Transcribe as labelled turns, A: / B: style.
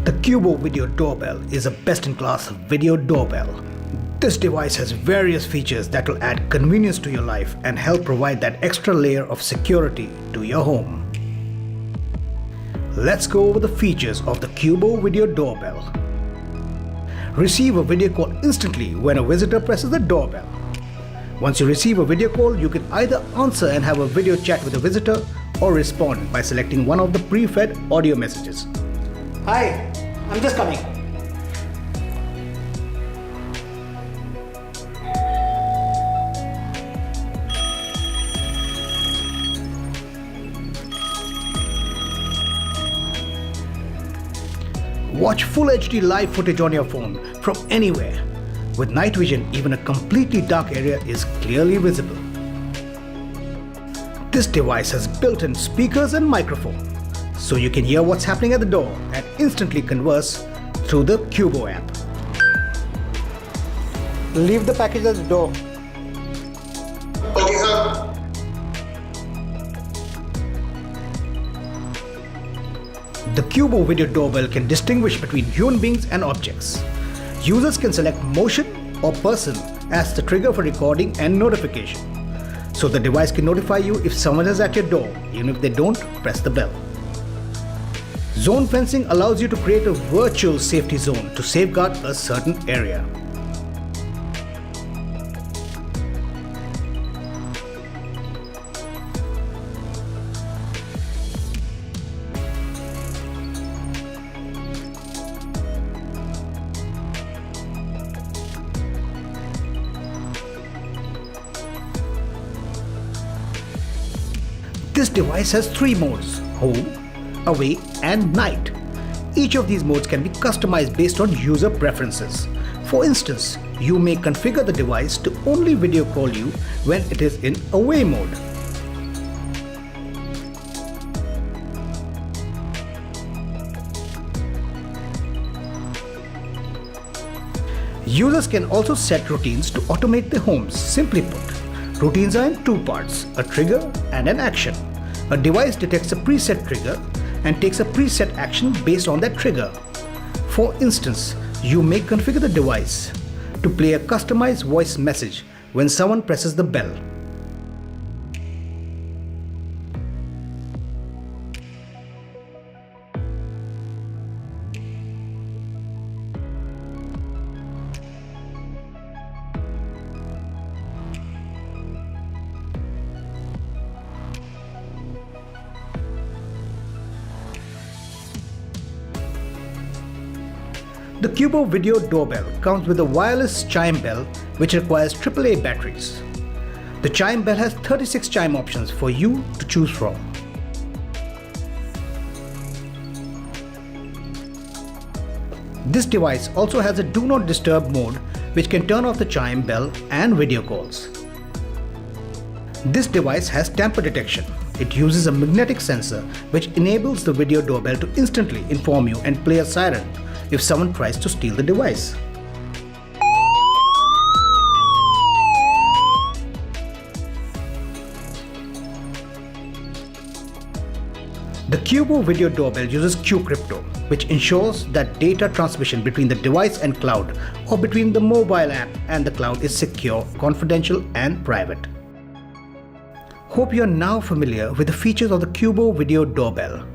A: The Qubo video doorbell is a best-in-class video doorbell. This device has various features that will add convenience to your life and help provide that extra layer of security to your home. Let's go over the features of the Qubo video doorbell. Receive a video call instantly when a visitor presses the doorbell. Once you receive a video call, you can either answer and have a video chat with the visitor or respond by selecting one of the pre-fed audio messages.
B: Hi, I'm just coming.
A: Watch full HD live footage on your phone from anywhere. With night vision, even a completely dark area is clearly visible. This device has built-in speakers and microphone, so you can hear what's happening at the door and instantly converse through the Qubo app.
B: Leave the package at the door.
C: Okay, sir.
A: The Qubo video doorbell can distinguish between human beings and objects. Users can select motion or person as the trigger for recording and notification. So the device can notify you if someone is at your door, even if they don't press the bell. Zone fencing allows you to create a virtual safety zone to safeguard a certain area. This device has 3 modes: home, away, and night. Each of these modes can be customized based on user preferences. For instance, you may configure the device to only video call you when it is in away mode. Users can also set routines to automate their homes. Simply put, routines are in 2 parts, a trigger and an action. A device detects a preset trigger and takes a preset action based on that trigger. For instance, you may configure the device to play a customized voice message when someone presses the bell. The Qubo video doorbell comes with a wireless chime bell which requires AAA batteries. The chime bell has 36 chime options for you to choose from. This device also has a do not disturb mode which can turn off the chime bell and video calls. This device has tamper detection. It uses a magnetic sensor which enables the video doorbell to instantly inform you and play a siren if someone tries to steal the device. The Qubo video doorbell uses Qcrypto, which ensures that data transmission between the device and cloud or between the mobile app and the cloud is secure, confidential, and private. Hope you are now familiar with the features of the Qubo video doorbell.